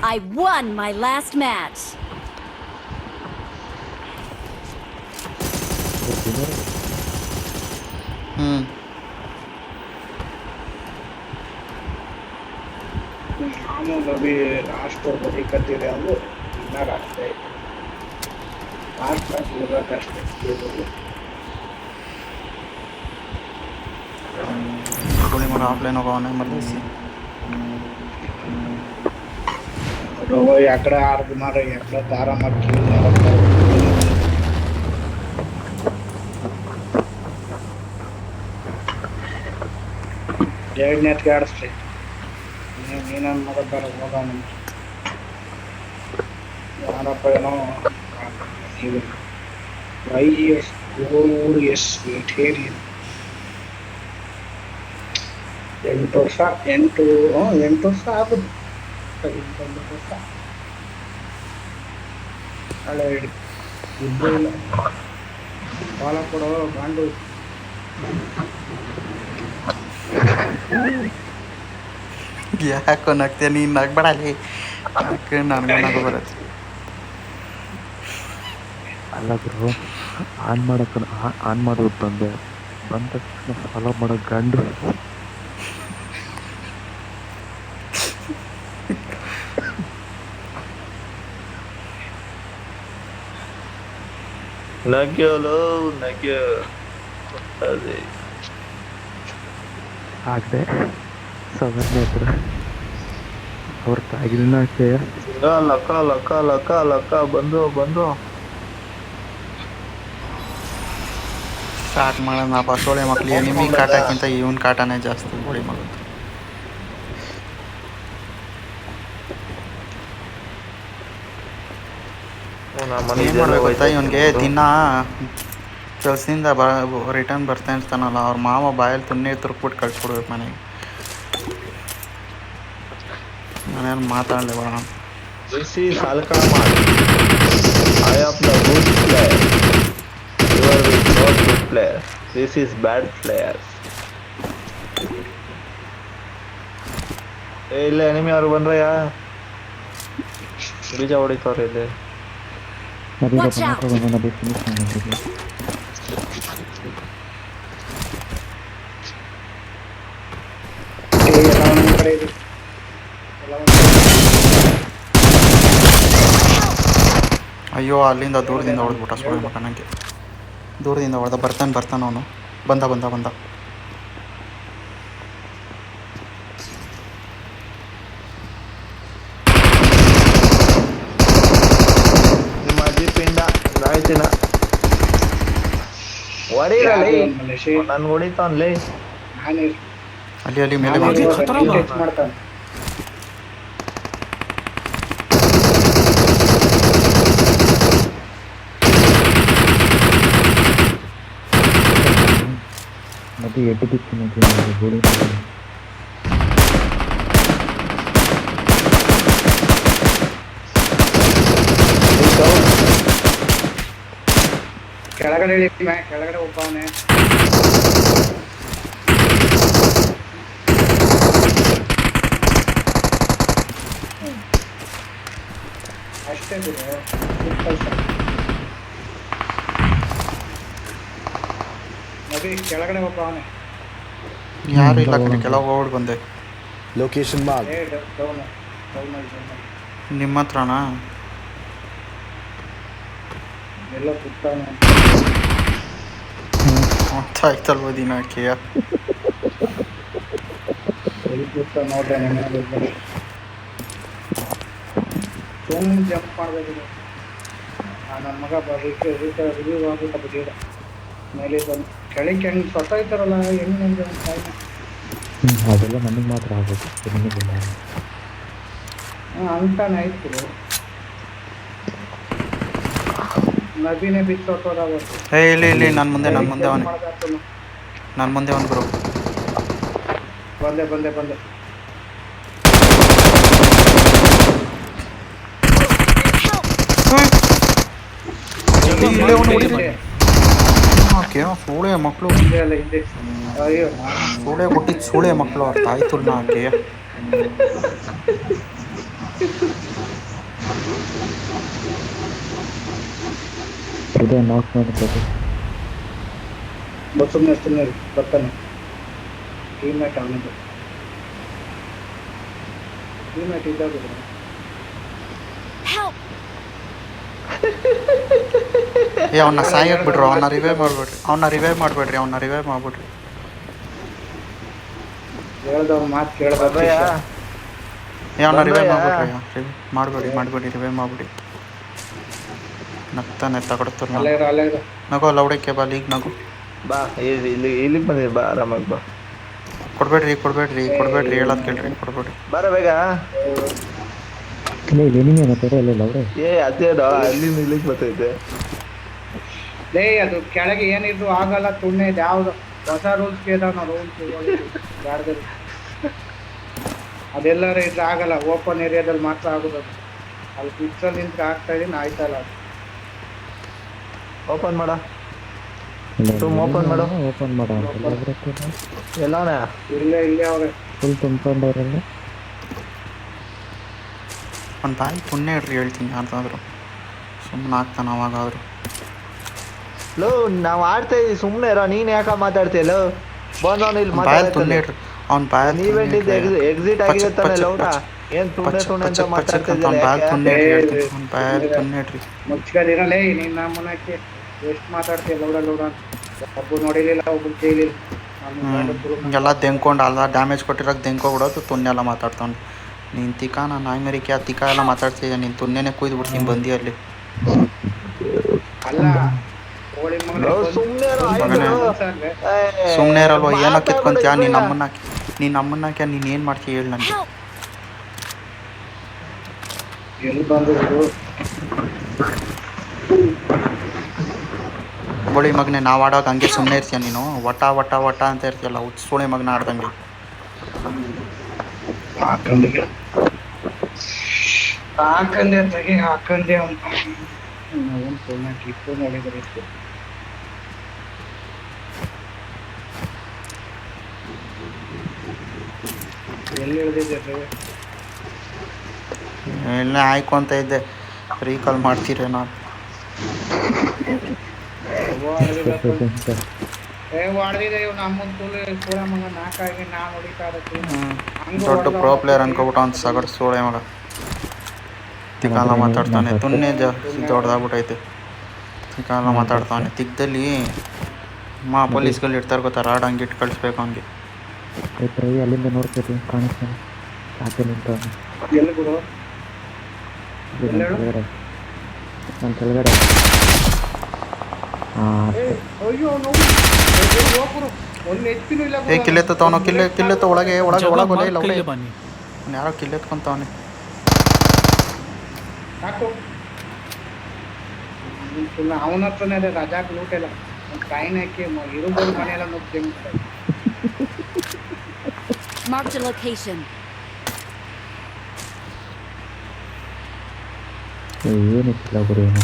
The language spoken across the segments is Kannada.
I won my last match. भी लास्ट बड़ी करते वो इतना रास्ते लास्ट का पूरा कष्ट थोड़ी मोर ऑफलाइन होगा मलेसी तो वो ఎక్కడ ఆడుతున్నారు ఎక్కడ తారమట్టి ಎರಡು ನೆಟ್ ಆಡಿಸ್ರಿ ನೀನು ಮಗ ಬರ ಹೋಗೋಣ ಯಾರಪ್ಪ ಏನೋ YS OS ವೆಟೇರಿಯನ್ 8 ವರ್ಷ 8 ವರ್ಷ ಆಗುದು 8 ವರ್ಷ ಹಳೆ ಇದ್ದು ಇಲ್ಲ ಬಾಲ ಕೊಡೋ ಗಾಂಡು ಯಾಕೋ ನಗ್ತೀಯ ನೀನು ನಗ್ಬೇಡಲಿ ನನಗೆ ನಗು ಬರುತ್ತೆ ಅಲ್ಲ ಗುರು ಆನ್ ಮಾಡೋದು ಬಂದ ತಕ್ಷಣ ಫಾಲೋ ಮಾಡೋ ಗಂಡು ನಗ್ಯೋಲೋ ನಗ್ಯೋ ಅದೇ ಆಗದೆ ಸಾಮಾನ್ಯ ಹತ್ರ ಅವ್ರ ತಾಗಿನ ಅಕ್ಷಯ ಲಕ್ಕ ಲಕ್ಕ ಲಕ್ಕ ಲಕ್ಕ ಬಂದು ಸ್ಟಾರ್ಟ್ ಮಾಡೋಣಪ್ಪ ಸೋಳೆ ಮಕ್ಳಿಗೆ ನಿಮಗೆ ಕಾಟಕ್ಕಿಂತ ಇವನ್ ಕಾಟನೇ ಜಾಸ್ತಿ ಗೋಳಿ ಮಗಳು ಏನು ಮಾಡ್ಬೇಕು ಗೊತ್ತಾ ಇವನಿಗೆ ದಿನ ಕೆಲಸದಿಂದ ರಿಟರ್ನ್ ಬರ್ತಾ ಇರ್ತಾನಲ್ಲ ಅವ್ರ ಮಾವ ಬಾಯಲ್ಲಿ ತುಣ್ಣೆ ತುರ್ಕ್ಬಿಟ್ಟು ಕಳ್ಸ್ಬಿಡ್ಬೇಕು ಮನೆಗೆ ನಾನೇನು ಮಾತಾಡಲಿ ಬರೋಣ This is Alkaman. I am the good player. You are the not good player. This is bad players. ಇಲ್ಲ ಎನಿಮಿ ಅವ್ರು ಬಂದ್ರಯ್ಯ ಬೀಜ ಹೊಡಿತವ್ರೆ ಇಲ್ಲಿ Watch out! ಅಯ್ಯೋ ಅಲ್ಲಿಂದ ದೂರದಿಂದ ಹೊಡೆದ್ಬಿಟ್ಟ ಸೋಳೆ ಮಗ ನನಗೆ ದೂರದಿಂದ ಹೊಡೆದ ಬರ್ತಾನೆ ಅವನು ಬಂದ ನಿಮ್ಮ ಅಜ್ಜಿ ಪಿಂಡ ಆಯ್ತಿನ ಹೊಡಿರಲಿ ನನ್ ಹೊಡಿತಾನ್ಲೇ ಅಲ್ಲಿ ಮೇಲೆ ಮಾಡ್ತಾನೆ ಮತ್ತೆ ಎಟ್ಟು ಬಿತ್ತು ಗೋಳಿ ಕೆಳಗಡೆ ಕೆಳಗಡೆ ಒಬ್ಬವನೇ ಅಷ್ಟೇ ನದಿ ಕೆಳಗಡೆ ಒಬ್ಬವನೇ ಯಾರು ಇಲ್ಲ ಕಡೆ ಕೆಳಗೆ ಹೋಗ್ಬಿಟ್ಟು ಬಂದೆ ಲೊಕೇಶನ್ ಮಾರ್ಕ್ ನಿಮ್ಮ ಹತ್ರನಾ ಎಲ್ಲ ಕೂತಾನೆ ಆಯ್ತಲ್ವ ದಿನಕ್ಕೆಯ ಎಲ್ಲಿ ಕೂತ ನೋಡ್ರೆ ಸುಮ್ಮನೆ ಜಂಪ್ ಮಾಡಬೇಕು ನನ್ನ ಮಗ ಬರೀಕೆ ರಿವ್ಯೂ ಆಗ್ಬಿಟ್ಟ ಬರೀಡ ಮೇಲೆ ಬಂದು ಕೆಳಗೆ ಹೆಂಗೆ ಸತ್ತೋಯ್ತಾರಲ್ಲ ಹೆಂಗೆ ನಂಗೆ ತಾಯಿನ ಅದೆಲ್ಲ ನನಗೆ ಮಾತ್ರ ಆಗೋದು ನಿಮಗಿಲ್ಲ ಅಂತಾನೆ ಆಯ್ತು ನದಿನೇ ಬಿಚ್ಚೋಟೋದಾಗುತ್ತೆ ಇಲ್ಲಿ ನನ್ನ ಮುಂದೆ ಅವನೇ ನನ್ನ ಮುಂದೆ ಅವನು ಬ್ರೋ ಬಂದೆ ಇಲ್ಲೇ ಸೂಳೆ ಮಕ್ಕಳು ಹಿಂದೆ ಅಯ್ಯೋ ಸೂಳೆ ಕೊಟ್ಟಿದ್ದು ಸೂಳೆ ಮಕ್ಕಳು ಅರ್ಥ ಆಯ್ತು ನಾಕೆ ಇದೇ ನಾಕ್ ಮಾಡ್ಬೋದು. ಸುಮ್ಮನೆ ಬರ್ತಾನೆ ಟೀಮ್ಮೇಟ್ ಅವನಿಗೆ ಟೀಮ್ಮೇಟ್ ಇದ್ದಾಗ Help! ಏ ಅವನ್ನ ಸಾಯಕ್ ಬಿಡ್ರು, ಅವನ್ನ ರಿವೈವ್ ಮಾಡ್ಬಿಡ್ರಿ. ಹೇಳ್ದವ್ರ ಮಾತು ಕೇಳ್ದ ಬರ್ರಯ್ಯ. ಏ ಅವನ್ನ ರಿವೈವ್ ಬಂದ್ರಯ್ಯ? ಮಾಡ್ಬೇಡಿ ರಿವೈವ್ ಮಾಡ್ಬಿಡಿ. ನಗ್ತಾನೆ ತಗೊಡ್ತಾರೆ ಅಲ್ಲೇ ಇರೋ ನಗೋ ಲೌಡಕ್ಕೆ ಬಾ ಲೀಗ್ ನಗು. ಬಾ ಇಲ್ಲಿಗೆ ಬಂದಿರಿ, ಬಾ ಆರಾಮಾಗಿ ಬಾ. ಕೊಡ್ಬೇಡ್ರಿ ಹೇಳೋದು ಕೇಳ್ರಿ, ಕೊಡ್ಬೇಡ್ರಿ. ಬಾರ ಬೇಗ. ಇಲ್ಲ ಎನಿಮಿ ಅನ್ನೋ ಅಲ್ಲ ಅವ್ರೆ. ಅದೇನೋ ಅಲ್ಲಿಂದ ಇಲ್ಲಿಗೆ ಬರ್ತೈತೆ. ಅದು ಕೆಳಗೆ ಏನಿದ್ರು ಆಗಲ್ಲ ತುಣ್ಣೆ ಯಾವ್ದು ಹೊಸ ರೂಲ್ಸ್ ಕೇಳ್ದಾವ ನಾವು ರೂಲ್ಸ್ ಅದೆಲ್ಲರೂ ಇದ್ರೆ ಆಗಲ್ಲ, ಓಪನ್ ಏರಿಯಾದಲ್ಲಿ ಮಾತ್ರ ಆಗೋದು. ಅಲ್ಲಿ ಪಿಕ್ಸಲ್ಲಿ ನಿಂತು ಆಗ್ತಾ ಇದೀನಿ, ಆಯ್ತಲ್ಲ ಅದು ಓಪನ್ ಮಾಡ. ಓಪನ್ ಮಾಡು. ಎಲ್ಲಾನ ಇಲ್ಲೇ ಅವ್ರೆ ಫುಲ್ ತುಂಬ್ಕೊಂಡವ್ರಲ್ಲ. ಒಂದು ಬಾಯಿ ಪುಣ್ಯ ಇಡ್ರಿ ಹೇಳ್ತೀನಿ, ಯಾರ್ದಾದ್ರು ಸುಮ್ಮನೆ ಆಗ್ತಾನೆ ಅವಾಗಾದ್ರು. ಲೋ ನಾವ್ ಆಡ್ತಾ ಇದೀವಿ, ಸುಮ್ನೆ ಇರೋ. ನೀನ್ ಯಾಕ ಮಾತಾಡ್ತೀಯಲ್ಲ? ಬಂದವನು ಇಲ್ಲಿ ಬಾಯಲ್ಲಿ ತುಣ್ಣೆ ಇಡ್ರಿ, ಅವ್ನ ಬಾಯಲ್ಲಿ ನೀವೆಂಟ್ ಎಕ್ಸಿಟ್ ಆಗಿದೆ ತಾನೆ ಲೌಟ. ಏನ್ ತುಣೆ ಅಂತ ಮಾತಾಡ್ತಿದ್ದಿಲ್ಲ. ಮುಚ್ಕದಿರಲೇ ನೀನ್ ನಮ್ಮನಕ್ಕೆ ಎಷ್ಟು ಮಾತಾಡ್ತೀಯ ಲೌಡ ಅಂತ. ಒಬ್ಬರು ನೋಡಿಲಿಲ್ಲ, ಒಬ್ರು ಕೇಳಿಲ್ಲ. ಎಲ್ಲ ದೆಂಕೊಂಡು ಅಲ್ಲ ಡ್ಯಾಮೇಜ್ ಕೊಟ್ಟಿರೋಕೆ ದೆಂಕೋಬಿಡೋದು, ತುಣ್ಣೆ ಎಲ್ಲ ಮಾತಾಡ್ತಾನೆ. ನೀನು ತಿಕ್ಕ ನಾನು ನಾಯಿಮರಿಕೆ ಆ ತಿಕ್ಕ ಎಲ್ಲ ಮಾತಾಡ್ತಿದ್ದೆ, ನೀನು ತುಣ್ಣೆನೇ ಕುಯ್ದು ಬಿಡ್ತೀನಿ ಬಂದಿ ಅಲ್ಲಿ. ಅಲ್ಲ ಸುಮ್ಮನೆ ಇರಲ್ವ, ಏನೋ ಕಿತ್ಕೊಂತೀಯ ನೀನು ನಮ್ಮನ್ನ ನೀನು ಏನು ಮಾಡ್ತೀಯ ಹೇಳಿ ನನಗೆ. ಎಲ್ಲಿ ಬಂದಿದ್ರು ಬೋಳಿ ಮಗನೇ, ನಾವು ಆಡೋಕೆ ಹಂಗೆ ಸುಮ್ಮನೆ ಇರ್ತೀಯ ನೀನು, ವಟ ಅಂತ ಇರ್ತೀಯಲ್ಲ, ಹುಚ್ಚೋಳಿ ಮಗನ ಆಡ್ದಂಗೆ. ಹಾಕಂದೆ ತೆಗಿ ಹಾಕಂದೆ ಅವನು ಕಿತ್ತು ನೋಡಿದ್ರೆ ಇತ್ತು. ಎಲ್ಲಿ ಇಳಿದಿದ್ದೆ? ಎಲ್ಲ ಆಯ್ಕು ಅಂತ ಇದ್ದೆ, ರೀಕಾಲ್ ಮಾಡ್ತೀರೇನೋ. ಹೊಡೆದಿದೆ ಇವ್ನು ಅಮ್ಮನ ಸೋಳ ಮಗ, ನಾಲ್ಕಾಗಿ ನಾ ಹೊಡಿತಾ ಇರತ್ತೆ. ದೊಡ್ಡ ಪ್ರೋ ಪ್ಲೇಯರ್ ಅನ್ಕೋಬಿಟ್ಟು ಅವ್ನು ಸಗಡ್ ಸೋಳೆ ಮಗ, ತಿಕ್ಕಾಲ ಮಾತಾಡ್ತಾನೆ. ತುನ್ನೇ ಜಾಸ್ತಿ ದೊಡ್ಡದಾಗ್ಬಿಟ್ಟೈತೆ, ತಿಕ್ಕಾಲ ಮಾತಾಡ್ತಾನೆ. ತಿಕ್ಕದಲ್ಲಿ ಪೊಲೀಸ್ಗಳು ಇರ್ತಾರೆ ಗೊತ್ತಾ, ರಾಡ್ ಹಂಗೆ ಇಟ್ಟು ಕಳಿಸ್ಬೇಕು ಅವ್ನಿಗೆ. ಅಲ್ಲಿಂದ ನೋಡ್ತೀವಿ ಕಾಣಿಸ್ತಾನೆ ಆಚೆ ನಿಂತವನು. ಎಲ್ಲಿ ಗುರು? ನನ್ನ ಕೆಳಗಡೆ. ಅಯ್ಯೋ ಒಂದು ಎತ್ತಿನೂ ಇಲ್ಲ. ಏ ಕಿಲ್ಲೆತ್ತವನು, ಕಿಲ್ಲೆತ್ತ ಒಳಗೆ ಒಳಗೋಲೆ ಇಲ್ಲ ಒಳಗೆ. ಯಾರೋ ಕಿಲ್ಲೆತ್ಕೊಂತವನೆ. ಸಾಕು ಅವನ ಹತ್ರನೇ ಅದೇ ರಜಾಕ್ ಲೂಟ್ ಎಲ್ಲ ಕಾಯಿನ ಹಾಕಿ ಇರುಬೋದು ಮನೆಯೆಲ್ಲ ನೋಡ್ತೇನೆ. Marked a location. ಏನಿಲ್ಲ ಗುರು, ಏನು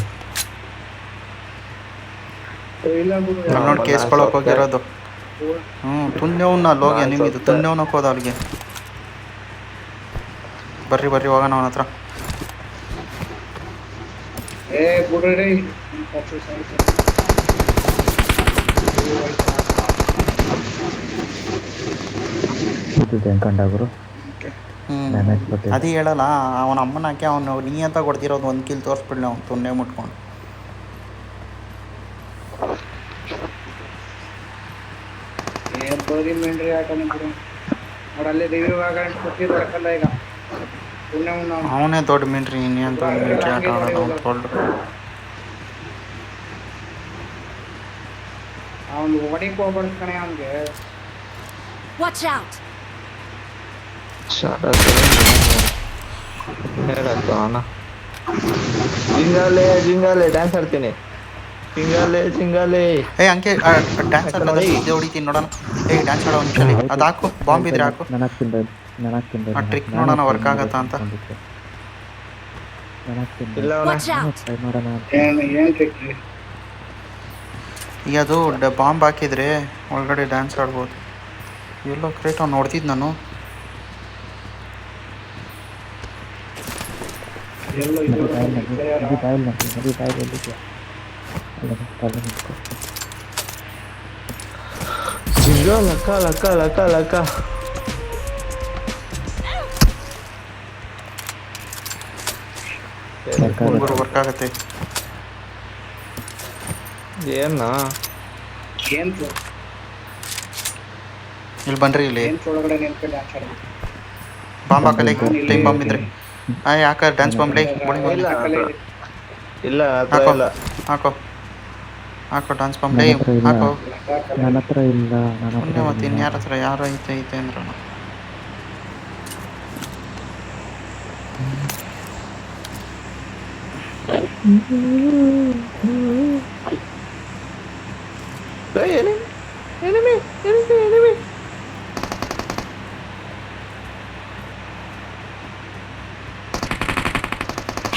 ಇಲ್ಲ ಗುರು. ನೋಡಿ ಕೇಸ್ಕೊಳಕ್ ಹೋಗಿರೋದು. ತುನ್ಯವ್ನ ಅಲ್ಲಿ ಹೋಗಿ ನಿಮ್ಮಿದು ತುನ್ಯವ್ನಕ್ಕೆ ಹೋದ ಅವ್ರಿಗೆ. ಬರ್ರಿ ಹೋಗೋಣ ಅವನ ಹತ್ರ. ಏ ಗುಡ್ರಿ ಕಂಡಾಗುರು. ಅದೇ ಹೇಳಲ್ಲ, ಅವನ ಅಮ್ಮನ ಹಾಕಿ ಅವನು ನೀ ಅಂತ ಕೊಡ್ತಿರೋದು ಒಂದು ಕಿಲ್ ತೋರಿಸ್ಬಿಡ್ಲಿ ಅವ್ನು ತುನ್ನೆ ಮುಟ್ಕೊಂಡು. ಬರೀ ಮೆಂಡ್ರಿ ಆಟನೇ ಬಿಡು. ನೋಡಲ್ಲಿ ರಿವ್ಯೂ ಆಗ ಕೊಟ್ಟಿದ್ದಲ್ಲ ಈಗ. ಅವನೇ ದೊಡ್ಡ ಮಿಂಟ್ರಿ, ಇನ್ನೇನು ದೊಡ್ಡ ಮಿಂಟ್ರಿ ಆಟ ಆಡೋದು ಅವ್ನು ತೊಳ್ದು. ಅವ್ನು ಹೊಡಿಕ್ ಹೋಗ್ಬಾರ್ದು ಕಣೆ ಅವನಿಗೆ. Watch out! ಜಿಂಗಾಲೆ ಡ್ಯಾನ್ಸ್ ಆಡ್ತೀನಿ. ಜಿಂಗಾಲೆ ಏ ಹಂಗೆ ಡ್ಯಾನ್ಸ್ ಆಡೋದು ಹೊಡಿತೀನಿ ನೋಡೋಣ. ಏ ಡ್ಯಾನ್ಸ್ ಆಡೋ ನಿಮಿಷಲ್ಲಿ ಅದು ಹಾಕು, ಬಾಂಬ್ ಇದ್ರೆ ಹಾಕು. ಆ ಟ್ರಿಕ್ ನೋಡೋಣ ವರ್ಕ್ ಆಗತ್ತಾ ಅಂತ. ಈಗ ಅದು ಬಾಂಬ್ ಹಾಕಿದ್ರೆ ಒಳಗಡೆ ಡ್ಯಾನ್ಸ್ ಆಡ್ಬೋದು. ಎಲ್ಲೋ ಕ್ರೇಟ್ ಅವ್ನು ನೋಡ್ತಿದ್ದು ನಾನು. ತಲೆ ಮುಚ್ಕೊ. ಜಿಂಗ ಲಕ್ಕ ಲಕ್ಕ ಲಕ್ಕ ಲಕ್ಕ. ಹುಡುಗರು ವರ್ಕ್ ಆಗುತ್ತೆ. ಏನ ಗೇಮ್ಸ್ ಇಲ್ಲಿ ಬನ್ರಿ, ಇಲ್ಲಿ ಗೇಮ್ಸ್ ಒಳಗಡೆ ನಿಂತ್ಕೊಂಡು ಡ್ಯಾನ್ಸ್ ಆಡೋದು. ಬಾಂಬ್ ಹಾಕಲಿ. ಟೈಮ್ ಬಾಂಬ್ ಇದ್ರೆ ಯಾಕೆ ಡ್ಯಾನ್ಸ್ ಬಾಂಬ್ ಲೈ ಬೋಳಿ ಇಲ್ಲ ಬಾಂಬ್ ಇಲ್ಲ ಹತ್ರ ಹಾಕೋ ಇಲ್ಲ. ಹಾಕೋ ಹಾಕೋ ಡ್ಯಾನ್ಸ್ ಬಾಂಬ್ ಲೈ ನನ್ನ ಹತ್ರ ಇಲ್ಲ. ಹಾಕೋ. ನನ್ನ ಹತ್ರ ಇಲ್ಲ. ನನ್ನ ಹತ್ರ ಪುಣ್ಯ ಮತ್ತೆ ಇಲ್ಲ. ಇನ್ಯಾರ ಹತ್ರ ಯಾರು ಐತೆ ಅಂದ್ರೆ Enemy.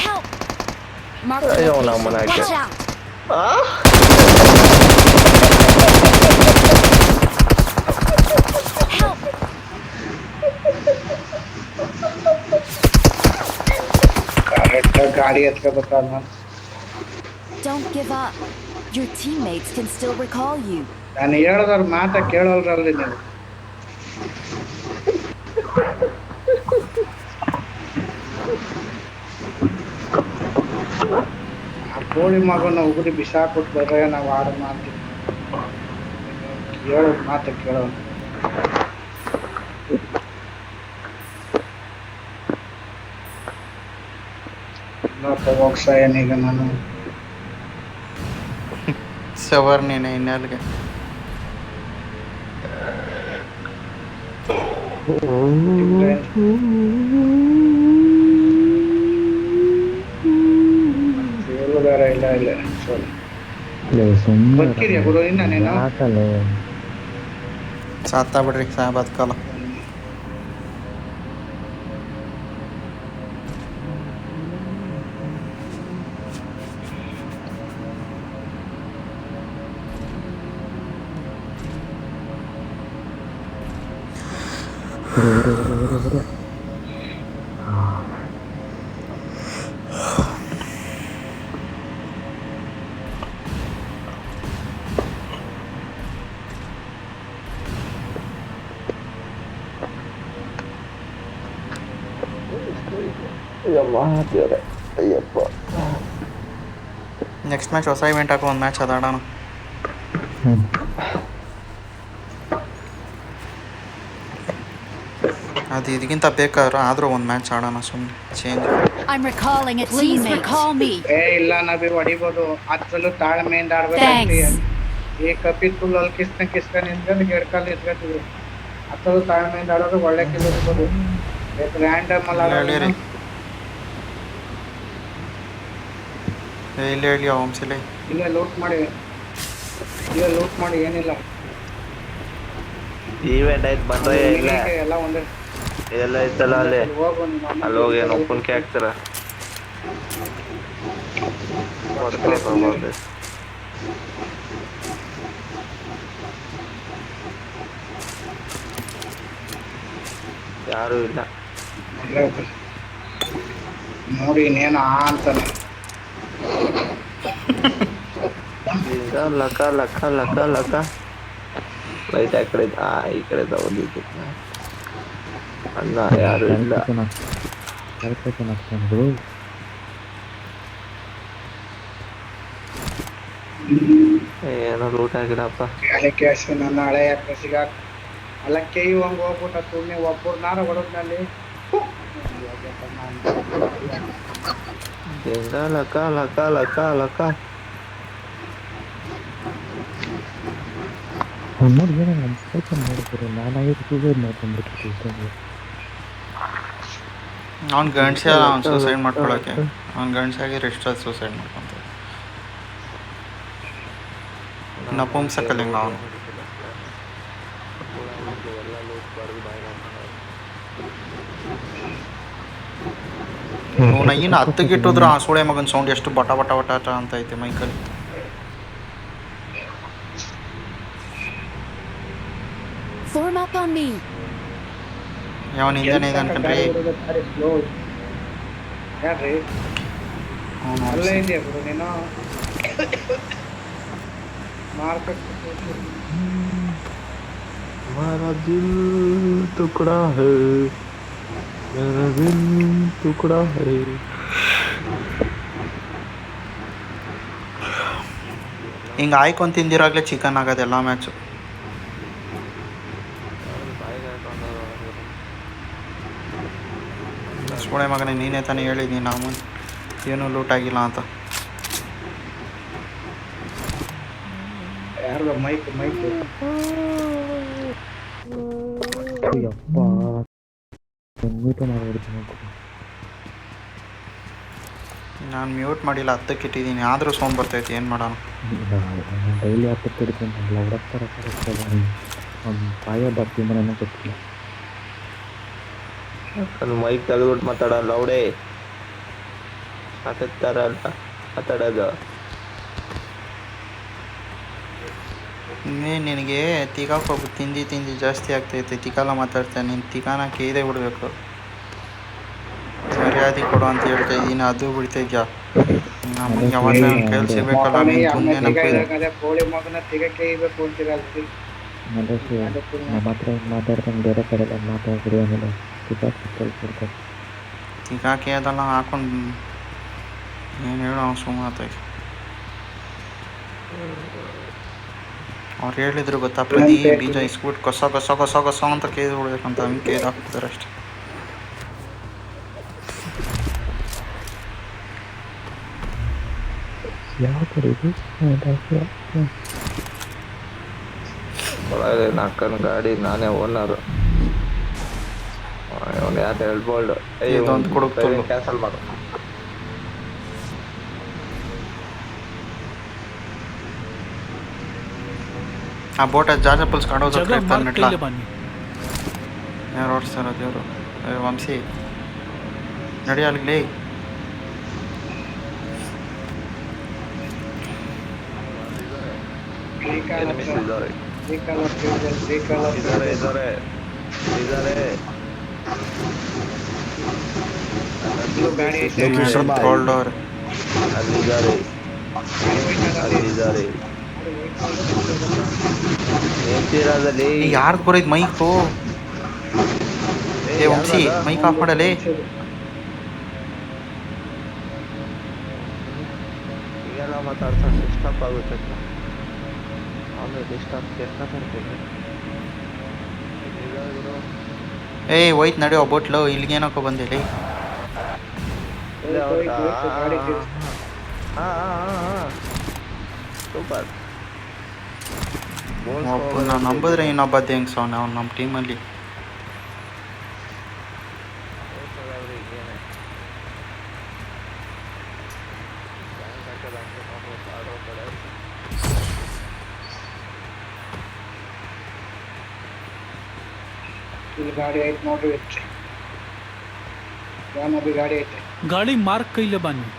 Help! Marked a Ayaw location. naman natin. Watch out! Help! ಕರೆಕ್ಟಾಗಿ ಗಾಡಿ ಎತ್ಕೋಬೇಕಾದ ನಾನು. Don't give up. Your teammates can still recall you. ನಾನು ಹೇಳಿದವ್ರ ಮಾತ ಕೇಳೋಲ್ರಲ್ಲಿ ನೀವು. ಆ ಕೋಳಿ ಮಗನ ಉಗುರಿ ಬಿಸಾಕ್ಬಿಟ್ಟು ಬರ್ರೆ ನಾವು ಆಡು ಮಾಡ್ತೀವಿ. ಹೇಳೋದ್ ಮಾತ ಕೇಳೋದು. ಹೋಗ್ಸಾಯನೀಗ ನಾನು ಸವರ್ ನೀನೆ ಇನ್ನೆಲ್ಗೆ ಬೇರೆ ಇಲ್ಲ ಇಲ್ಲ ಸರಿ ಲೇ, ಸುಮ್ನೆ ಬದುಕಿದ್ಯಾ ಗುರು ಇನ್ನ ನೀನು? ಯಾಕಲೆ? ಸಾತ್ತಾ ಬಿಡ್ರಿ ಬದುಕಲ್ಲ. ಇರು. ಅಯ್ಯಪ್ಪ. ನೆಕ್ಸ್ಟ್ ಮ್ಯಾಚ್ ಹೊಸ ಇವೆಂಟ್ ಹಾಕೋ, ಒಂದು ಮ್ಯಾಚ್ ಅದಾಡೋಣ. ಅದು ಇದಕ್ಕಿಂತ ಬೇಕಾದ್ರೆ ಆದರೂ ಒಂದು ಮ್ಯಾಚ್ ಆಡೋಣ ಸುಮ್ಮನೆ change. I'm recalling a teammate. Please recall me. ಇಲ್ಲ ನಾವೇ ಹೊಡಿಬೋದು. ಅದ್ರಲ್ಲೂ ತಾಳ್ಮೆಯಿಂದ ಆಡ್ಬೇಕು. Thanks. ಈ ಕಪಿತ್ ಫುಲ್ ಅಲ್ಲಿ ಕಿಸ್ಕ ನಿಂತ್ಕೊಂಡು ಗೆಡ್ಕಲ್ಲಿ ಇಸ್ಕೊತೀವಿ. ಅದ್ರಲ್ಲೂ ತಾಳ್ಮೆಯಿಂದ ಆಡೋದು ಒಳ್ಳೆ ಕಿಲ್ ಇರ್ಬೋದು. ರ್ಯಾಂಡಮ್ ಅಲ್ಲಿ ಹೇಳಿರಿ ಆಡೋದು ಇಲ್ಲಿ ಹೇಳಿ ವಂಶಲಿ ಇಲ್ಲೇ ಲೂಟ್ ಮಾಡಿ ಏನಿಲ್ಲ. ಈವೆಂಟ್ ಆಯ್ತು ಬಂದ್ರೆ ಇಲ್ಲ ಎಲ್ಲ ಒಂದೇ ಎಲ್ಲ ಐತಲ್ಲ ಅಲ್ಲಿ ಹೋಗು ನಿಮ್ಮ ಅಮ್ಮ ಅಲ್ಲಿ ಹೋಗಿ ಏನು ಉಪ್ಪನ್ಕೆ ಹಾಕ್ತಾರ. ಯಾರು ಇಲ್ಲ ನೋಡಿ ಇನ್ನೇನು ಅಂತಾನೆ. ಈಗ ಲಕ ಲಕ ಲಕ ಲಕ ರೈಟ್ ಆ ಕಡೆ ಈ ಕಡೆ ತಗೊಂಡಿದ್ದು ಅಣ್ಣ ಯಾರು ಇಲ್ಲ. ಏನೋ ಲೂಟ್ ಆಗಿಡಪ್ಪ. ಅದಕ್ಕೆ ಅಷ್ಟು ನನ್ನ ಹಳೆ ಯಾಕೆ ಅಲ್ಲ ಕೈ ಹಂಗೆ ಹೋಗ್ಬಿಟ್ಟು ಸುಮ್ಮನೆ ಒಬ್ಬರನ್ನಾರ ಹೊಡೋದ್ನಲ್ಲಿ ಹೆಂಗ ಲಕ ಲಕ ಲಕ ಲಕ ನೋಡಿ ಏನೋ ನೋಡ್ತಾರೆ. ನಾನಾಗಿದ್ದು ಸೂಸೈಡ್ ಮಾಡ್ಕೊಂಡ್ಬಿಡ್ತೀನಿ. ಅವ್ನು ಗಂಡ್ಸೆ ಅವ್ನು ಸೂಸೈಡ್ ಮಾಡ್ಕೊಳಕ್ಕೆ. ಅವ್ನು ಗಂಡ್ಸಾಗಿರೋ ಎಷ್ಟೊತ್ತು ಸೂಸೈಡ್ ಮಾಡ್ಕೊಂತ ನಪುಂಸಕಲಿಂಗ ಅವನು. ಅವನ ಇನ್ನು ಹತ್ತಿಗಿಟ್ಟಿದ್ರು ಆ ಸೂಳೆ ಮಗನ ಸೌಂಡ್ ಎಷ್ಟು ಬಟ ಬಟ ಬಟ ಬಟ ಅಂತ ಐತೆ ಮೈಕಲ್ಲಿ. Form up on me. ಯಾವನ ಹಿಂದೆನೇ ಇದೆ ಅನ್ಕಂಡ್ರಿ ಯಾರ್ರಿ ಅವನು. ಅಲ್ಲೇ ಇದೆಯಾ ಗುರು ನೀನು? ಮಾರ್ಕೆಟ್ हमारा दिल टुकड़ा है मेरा दिल टुकड़ा है ಹಿಂಗೆ ಆಯ್ಕೊಂಡು ತಿಂದಿರಾಗಲೇ ಚಿಕನ್ ಆಗೋದೆಲ್ಲ ಮ್ಯಾಚು. ಸೋಳೆ ಮಗನೇ, ನೀನೇ ತಾನೇ ಹೇಳಿದ್ದೀನಿ ನಾವು ಏನೂ ಲೂಟ್ ಆಗಿಲ್ಲ ಅಂತ. ಯಾರ್ದು ಮೈಕ್ ಯಪ್ಪ ಮ್ಯೂಟ್ ಮಾಡ್ಬಿಡ್ತೀನಿ. ನಾನು ಮ್ಯೂಟ್ ಮಾಡಿಲ್ಲ, 10ಕ್ಕೆ ಇಟ್ಟಿದ್ದೀನಿ, ಆದರೂ ಸೌಂಡ್ ಬರ್ತೈತೆ, ಏನು ಮಾಡೋಣ. ಡೈಲಿ 10 ಇಡ್ತೀನಿ. ಲವಡತ್ತರ ಒಂದು ಪಾಯ ಬರ್ತೀವಿ ಮನೆ ಗೊತ್ತಿಲ್ಲ. ನನ್ನ ಮೈಕ್ ತೆಗೆದ್ಬಿಟ್ಟು ಮಾತಾಡಲ್ಲ ಅವಡೇ ಮಾತಾಡ್ತಾರಲ್ಲ ಮಾತಾಡೋದು. ನಿನಗೆ ತಿಗಾಕೋಗು ತಿಂದು ಜಾಸ್ತಿ ಆಗ್ತೈತೆ. ತಿಗಾಲ ಮಾತಾಡ್ತಾನೆ, ನೀನು ತಿಗಾನ ಕೇದೆ ಬಿಡಬೇಕು. ಮರ್ಯಾದೆ ಕೊಡು ಅಂತ ಹೇಳ್ತಾ ಇದ್ದೀನಿ, ಅದು ಬಿಡ್ತಾ ಇದೆಯಾ? ನಮಗೆ ಯಾವಾಗ ಕೈಲಿ ಸಿಗಬೇಕಲ್ಲ, ನೀನು ತುಂದೇನಪ್ಪ. ಕೋಳಿ ಮಗನ ತಿಗಕ್ಕೆ ಇಬೇಕು ಅಂತೀರಲ್ರಿ. ಮಲೇಶಿ ನಮ್ಮ ಹತ್ರ ಮಾತಾಡ್ಕೊಂಡು ಬೇರೆ ಕಡೆ ಮಾತಾಡ್ಬಿಡಿ, ಆಮೇಲೆ ಕೊಡ್ತಾರೆ. ತಿಗಾಕಿ ಅದೆಲ್ಲ ಹಾಕೊಂಡು ಏನು ಹೇಳೋ ಸುಮ್ಮನೆ. ಅವ್ರು ಹೇಳಿದ್ರು ಗೊತ್ತಾ, ಪ್ರತಿ ಬೀಜ ಇಸ್ಬಿಟ್ಟು ಕೊಸ ಅಂತ ಕೇದು ಬಿಡ್ಬೇಕಂತ, ಹಂಗೆ ಕೇದು ಹಾಕ್ತಿದ್ದಾರೆ ಅಷ್ಟೆ. ಯಾವ ಕಡೆ ಇದು ಒಳಗೆ ನಾಲ್ಕನ ಗಾಡಿ ನಾನೇ ಓನರು. ಅವನು ಯಾರು ಹೇಳ್ಬೋದು ಇದೊಂದು ಕೊಡುತ್ತೆ ಕ್ಯಾನ್ಸಲ್ ಮಾಡು. ಆ ಬೋಟ ಜಾಜಪಲ್ಸ್ ಕಾಡೋದು ಮೆಟ್ಲ ಯಾರು ಓಡಿಸ್ತಾರ ದೇವರು. ವಂಶಿ ನಡಿ ಅಲ್ಲಿಗ್ಲಿ. Location marked. ಹೋಲ್ಡೋರ್ ಅಲ್ಲಿದ್ದಾರೆ ನಿಂತಿರೋದಲ್ಲಿ. ಯಾರ್ದು ಬರೋದು ಮೈಕು? ಏ ವಂಶಿ, ಮೈಕ್ ಆಫ್ ಮಾಡಲೇ. ಈಗೆಲ್ಲ ಮಾತಾಡ್ತಾರೆ ಡಿಸ್ಟರ್ಬ್ ಆಗುತ್ತೆ. ಆಮೇಲೆ ಡಿಸ್ಟರ್ಬ್ ಕೆಟ್ಟ ಮಾಡ್ತೇನೆ. ಏಯ್ ಹೋಯ್ತು ನಡೆಯೋ ಬೋಟ್ಲು, ಇಲ್ಲಿಗೇನಕ್ಕೋ ಬಂದಿಲ್ಲ. ಸೂಪರ್. ಒಬ್ಬ ನಾನು ನಂಬಿದ್ರೆ ಇನ್ನೊಬ್ಬ ಹೆಂಗ್ಸ ಅವ್ನು ನಮ್ಮ ಟೀಮಲ್ಲಿ. ಇಲ್ಲಿ ಗಾಡಿ ಐತೆ ನೋಡ್ರಿ, ಗಾಡಿ ಐತೆ. ಗಾಡಿ ಮಾರ್ಕ್ ಕೈಲೆ ಬನ್ನಿ.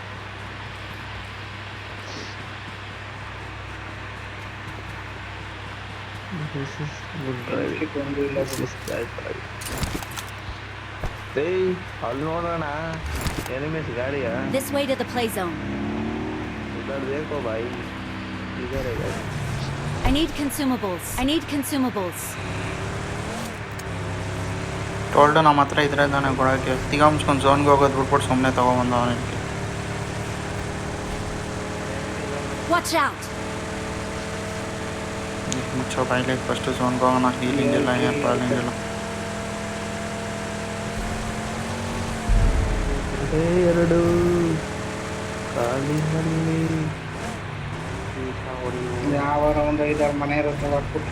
ಅಲ್ಲಿ ನೋಡೋಣ ಎನಿಮೀಸ್ ಗಾಡಿಯ. This way to the play zone. इधर देखो भाई, इधर है गाड़ी. I need consumables. ಟೋಲ್ಡು ನಮ್ಮ ಹತ್ರ ಇದ್ರೆ ತಾನೇ ಕೊಡೋಕ್ಕೆ. ತಿಗಾಮ್ಸ್ಕೊಂಡು ಝೋನ್ಗೆ ಹೋಗೋದು ಬಿಟ್ಬಿಟ್ಟು ಸುಮ್ಮನೆ ತೊಗೊಬಂದ ಅವನಿಗೆ. Watch out. ಮುಚ್ಚೋ ಬಾಯ್ಲಿಗೆ ಫಸ್ಟು ಝೋನ್ಗೆ ಹೋಗೋಣ. ಹೀಲಿಂಗ್ ಇಲ್ಲ, ಏನು ಪಾಲಿಂಗ್ ಇಲ್ಲ. ಎರಡು ಕಾಲಿನಲ್ಲಿ ಯಾವಾರ ಒಂದು 5-6 ಮನೆ ಇರುತ್ತೆ ಹೊಟ್ಬಿಟ್ಟು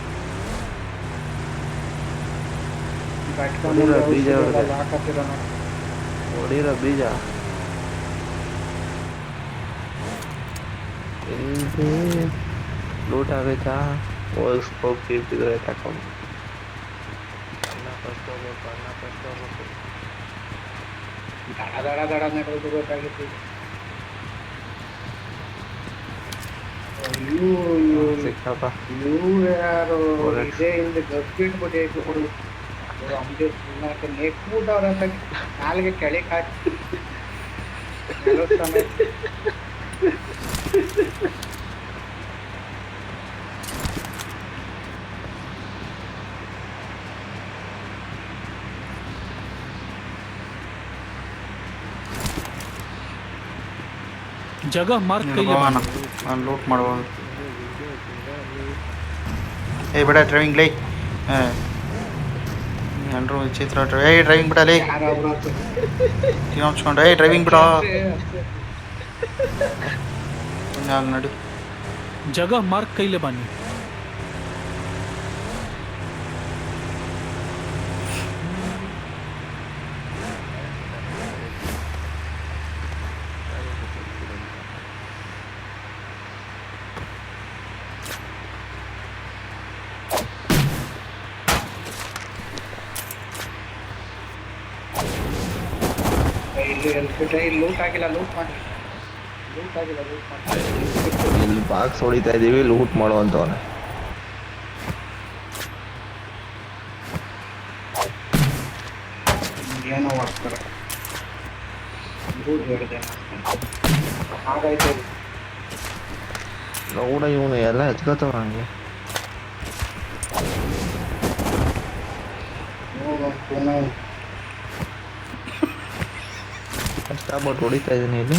ಹೊಡಿರೋ ಬೀಜ ಲೂಟ್ ಆಗೈತಾ? ಹೋಗ್ತಿದ್ರೆ ತಗೊಂಡು ಫಸ್ಟ್ ಹೋಗ್ಬೇಕು. ದಡ ನಡೆದು ಗೊತ್ತಾಗಿತ್ತು. ಸಿಕ್ಕಪ್ಪ ಇವ್ರು ಯಾರು ಇದೇ ಹಿಂದೆ ಗಬ್ಬಿಟ್ಬಿಟ್ಟು ಕೊಡು ಅಮ್ಗೆ ನೆಕ್ಬಿಟ್ಟವ್ರ ನಾಲ್ಗೆ ಕೆಳಗೆ ಹಾಕಿ जगह मार्क ಇಲ್ಲಿ कइले ಹೋಗೋಣ, बानी ಅಲ್ಲಿ ಲೂಟ್ ಮಾಡ್ಬೋದು. ಬಿಡ ಡ್ರೈವಿಂಗ್ ಲೈ, ಎಲ್ಲರೂ ವಿಚಿತ್ರ ಡ್ರೈವಿಂಗ್ ಬಿಡಲೇ ಯಾರು ಅವ್ರು ಹಚ್ಕೊಂಡು ಡ್ರೈವಿಂಗ್ ಬಿಡ ಅಷ್ಟೇ ಅಲ್ಲಿ ನಡಿ. जगह मार्क कइले बानी ಇಲ್ಲಿ ಇಲ್ಲಿ ಲೂಟ್ ಆಗಿಲ್ಲ, ಲೂಟ್ ಮಾಡಿ ಇಲ್ಲಿ ಬಾಕ್ಸ್ ಹೊಡಿತಾ ಇದೀವಿ, ಲೂಟ್ ಮಾಡುವಂತವನೆ. ಏನೋ ಮಾಡ್ತಾರೆ ಲೂಟ್ ಹೇಳಿದೆ ಹಾಗಾಯ್ತು. ನೋಡ ಇವನು ಎಲ್ಲ ಹೆಚ್ಕೋತಾವ ಹಂಗೆ. ಕಷ್ಟಪಟ್ಟು ಹೊಡಿತಾ ಇದೀನಿ ಇಲ್ಲಿ.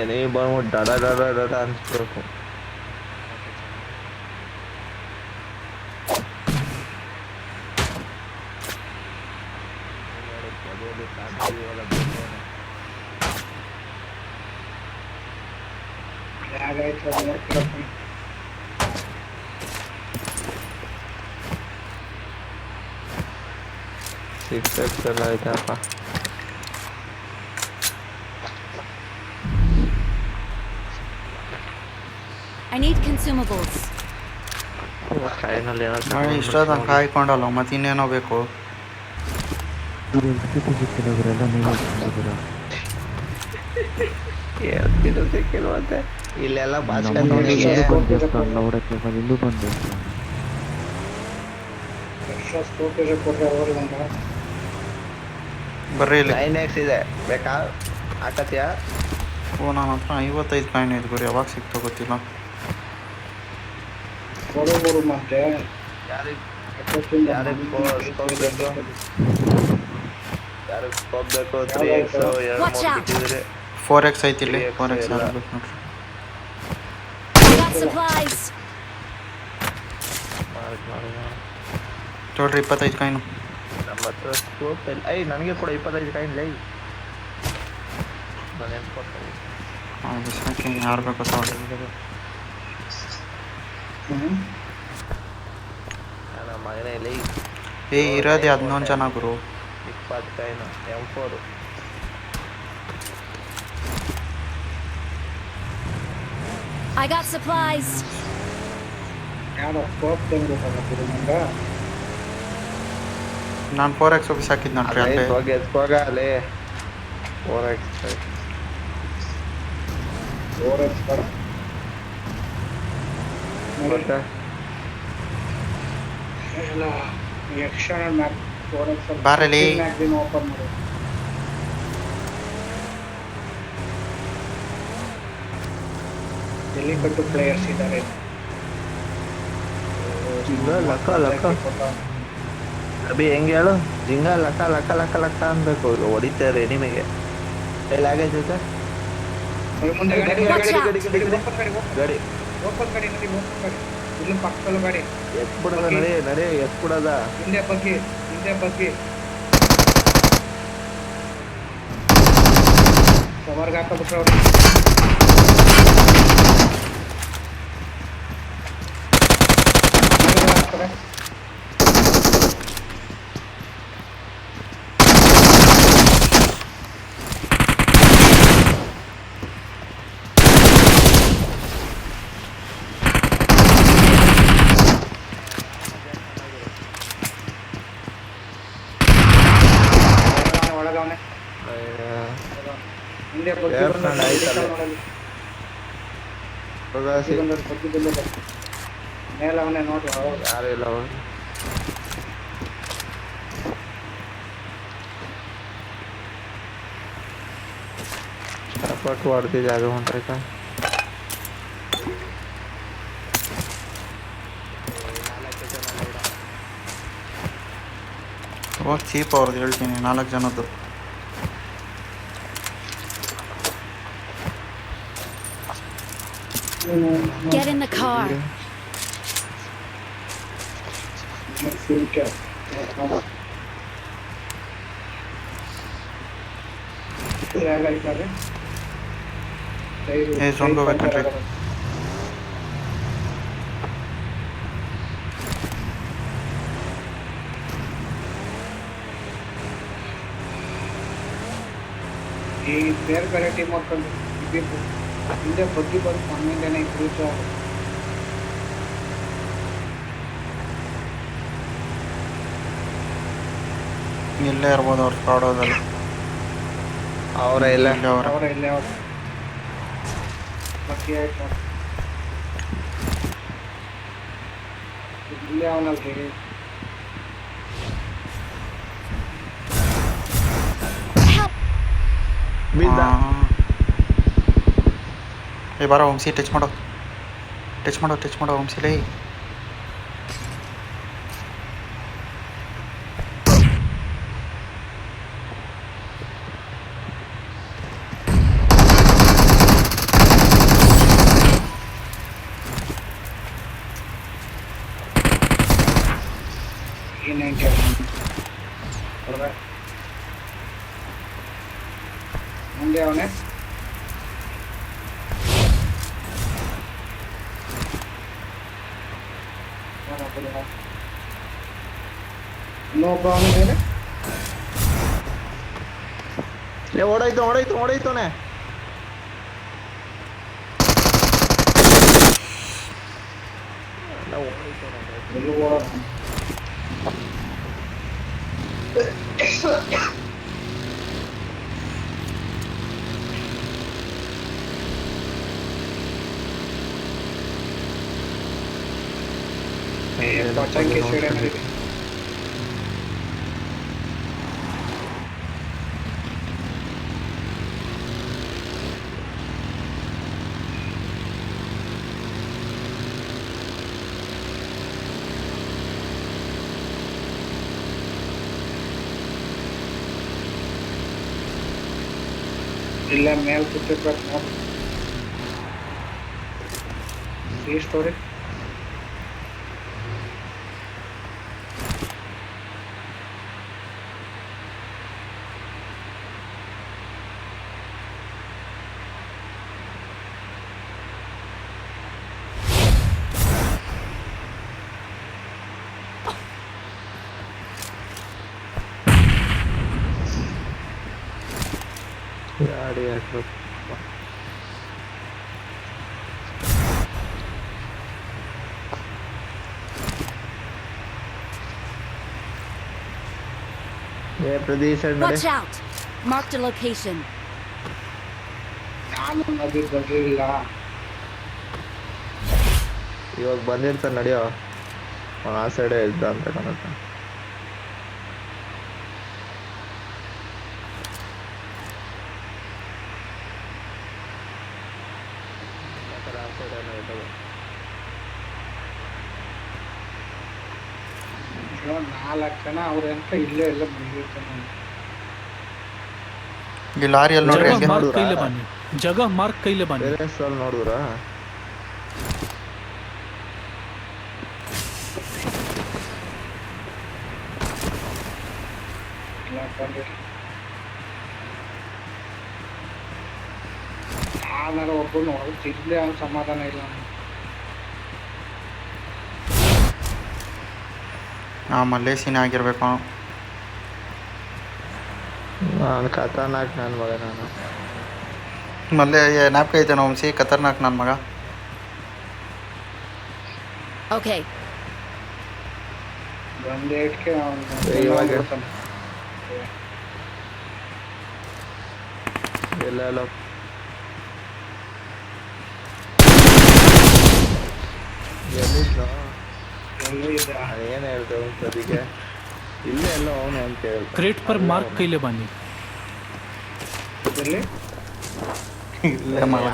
ಏನೇ ಬಂದ್ಬಿಟ್ಟು ಡಡ ಡಡ ಡಡ ಅನ್ಸ್ಬೇಕು. ಹೇಗಾಯ್ತು ಅದು ನೋಡ್ಕೊಳಪ್ಪ. 6x ಎಲ್ಲ ಆಯ್ತಪ್ಪ. I need consumables. ಕಾಯಿನಲ್ಲಿ ಇಷ್ಟೊಂದು ಕಾಯ್ಕೊಂಡಲ್ಲ, ಮತ್ತೆ ಇನ್ನೇನೋ ಬೇಕು. ಸಿಕ್ಕಿಲ್ಲ ನೀವೇ ಸಿಕ್ಕಿದ್ದೀರಾ? ಸಿಕ್ಕಿಲ್ವಂತೆ ಇಲ್ಲೆಲ್ಲ ಭಾಷೆ ನಮ್ಮ ನೋಡಿ. ನೋಡಕ್ಕೆ ಇಲ್ಲೂ ಬಂದು ಎಕ್ಸ್ಟ್ರಾ ಸ್ಕೋಪ್ ಇದೆ ಕೊಟ್ಟರೆ ಅವ್ರಿಗೆ ಅಂತ ಬರ್ರಿ ಇಲ್ಲಿ. 9x ಇದೆ, ಬೇಕಾ ಹಾಕತ್ಯಾ? ನನ್ನ ಹತ್ರ 55 ಕಾಯಿನ್ ಇದೆ ಗುರು, ಯಾವಾಗ ಸಿಕ್ತೋ ಗೊತ್ತಿಲ್ಲ. ಕೊಡೋರು ಮತ್ತೆ ಯಾರಿಗೆ ಎಪ್ಪತ್ತಿಂದ ಯಾರಿಗೆ ಸ್ಕೋಪ್ ಬೇಕು? ಯಾರಿಗೆ ಸ್ಕೋಪ್ ಬೇಕು? 3x 2-3 ಬಿಟ್ಟಿದ್ರೆ 4x ಐತಿ ಇಲ್ಲಿ. 4x ಇಲ್ಲ. ಬೇಕು ನೋಡ್ರಿ. I got supplies. ಮಾಡಿ ನೋಡ್ರಿ 25 ಕಾಯಿನು. ನಮ್ಮ ಹತ್ರ ಸ್ಕೋಪ್ ಇಲ್ಲ. ನನಗೆ ಕೂಡ 25 ಕಾಯಿನ್ ಲೈ. ನಾನು ನೆನ್ಕೊಡ್ತೀನಿ. ಬಿಸಾಕಿ ಯಾರು ಬೇಕೋ ತಗೊಳ್ರಿ. ನನ್ನ ಮಗನೇ ಲೈ. ಇರೋದೇ 11 ಜನ ಗುರು. 20 coin M4. I got supplies. ಯಾರೋ ಸ್ಕೋಪ್ ತಂದ್ಬಿಟ್ಟಲ್ಲ ನಂಗೆ. ನಾನು 4x ಬಿಸಾಕಿದ್ ನೋಡ್ರಿ ಅಲ್ಲೇ. ಹೋಗ ಅಲ್ಲೇ 4x ಬೇಡ ಮತ್ತೆ ಎಲ್ಲ ಎಕ್ಸ್ಟರ್ನಲ್ ಮ್ಯಾಪ್ 4x ಬಾರಲ್ಲಿ. ಮ್ಯಾಗ್ಜಿನ್ ಓಪನ್ ಮಾಡಿ. ಎಲ್ಲಿ ಕಟ್ಟು ಪ್ಲೇಯರ್ಸ್ ಇದ್ದಾರೆ. ಲಕ್ಕ ಲಕ್ಕ ಅಭಿ ಹೆಂಗೆ ಹೇಳು? ಜಿಂಗ ಲಕ್ಕ ಲಕ್ಕ ಲಕ್ಕ ಲಕ್ಕ ಅನ್ಬೇಕು. ಹೊಡಿತಾರೆ ನಿಮಗೆ ಆಗೈತೆ. ಮುಂದೆ ಗಾಡಿ Watch out. ಗಾಡಿ ಓಪನ್ ಗಾಡಿ ನಡಿ, ಓಪನ್ ಗಾಡಿ ಇಲ್ಲಿ ಪಕ್ಕದಲ್ಲಿ ಗಾಡಿ ಎತ್ಬಿಡದ ನಡೆ ಎತ್ಬಿಡದ. ಹಿಂದೆ ಬಗ್ಗೆ ಕವರ್ಗೆ ಹಾಕಬಿಟ್ರೆ ಅವ್ರು ಹಾಕ್ತಾರೆ. ಒಳಗವನೆ ಹಿಂದೆ ಬಗ್ಗೆ ಮೇಲೆ ಅವನೇ ನೋಡ್ರಿ. ಯಾರು ಇಲ್ಲ ಅವ್ರು. ಪಟ್ಟು ಹೊಡ್ತಿದ್ದೆ ಅದು ಹೊಂಟಾಯ್ತಾ. ತುಂಬ ಚೀಪ್ ಅವ್ರದ್ದು ಹೇಳ್ತೀನಿ, 4 ಜನದ್ದು. Get in the car. ಏ ಸೌಂಡ್ ಹೋಗ್ಬೇಕಂದ್ರೆ ಈ ಬೇರೆ ಬೇರೆ ಟೀಮ್ ಮಾಡ್ಕೊಂಡು ಹಿಂದೆ ಬಗ್ಗಿ ಬಂದು ನಮ್ಮಿಂದನೇ ಕ್ರೂಚ ಇಲ್ಲೇ ಇರ್ಬೋದು ಅವ್ರು ಕಾಡೋದಲ್ಲಿ. ಅವರ ಇಲ್ಲ ಇಲ್ಲೇ ಅವ್ರೆ. ಅವರ ಇಲ್ಲೇ ಅವ್ರ ಬಗ್ಗಿ ಆಯ್ತು ಇಲ್ಲೇ ಅವನಲ್ಲಿ ಬಿದ್ದ. ಏ ಬಾರ ವಂಶಿ, ಟಚ್ ಮಾಡೋ ವಂಶಿಲೇ. ಮುಂದೆ ಅವನೇ ಇನ್ನೊಬ್ಬ ಅವನ ಮೇಲೆ ಓಡಾಯ್ತವನೆ. ಎಲ್ಲೂ ಓಡೋಣ ಪಟಾಕಿ ಸಿಡಿಯೋದು. ಇಲ್ಲ ಮೇಲೆ ಕೂತಿರ್ಬೇಕು ನೋಡಿ. ಈ ಸ್ಟೋರಿ ಗಾಡಿ ಹಾಕ್ಬೇಕು. Pradesh Watch out. Marked a location. ನಾನು ನದಿ ಬರ್ಲಿಲ್ಲ. ಇವಾಗ ಬಂದಿರ್ತಾನೆ ನಡಿಯೋ. ಆ ಸೈಡೇ ಇದ್ದ ಅಂತ ಕಾಣುತ್ತೆ. ಇವಾಗ 4 ಜನ ಅವ್ರೆ ಅಂತ ಇಲ್ಲೇ ಎಲ್ಲ ಮುಗಿರ್ತಾನೆ. ಈ ಲಾರಿಯಲ್ಲಿ ನೋಡ್ರಿ जगह ಹಂಗೆ मार्क कैले बानी. जगह मार्क कैले बानी. ಬೇರೆ ಸ್ಥಳ ನೋಡಿದ್ರಾ? ನಾನಾರ ಒಬ್ಬನು ಹೊರಗೆ ತಿರ್ಲಿ ಅವ್ನು ಸಮಾಧಾನ ಇಲ್ಲ. ಮಲ್ಲೇಸಿನ ಆಗಿರ್ಬೇಕು. ನಾನು ಖತರ್ನಾಕ್ ನನ್ನ ಮಗ. ನಾನು ಮಲ್ಲೆ ಜ್ಞಾಪಕ ಐತೆ ವಂಶಿ, ಖತರ್ನಾಕ್ ನನ್ನ ಮಗ. Okay. ಒಂದೇ ಇಟ್ಕೆ ಇವಾಗ ಎಲ್ಲ ಎಲ್ಲಿದ್ನೋ ಏನು ಹೇಳ್ದೆ ಒಂದು ಸದಿಗೆ ಇಲ್ಲೇ ಎಲ್ಲ ಅವನು ಅಂತ ಹೇಳ್ದ. क्रेट पर मार्क कैले बानी. ಇಲ್ಲಿ ಇಲ್ಲೇ ಮಗ.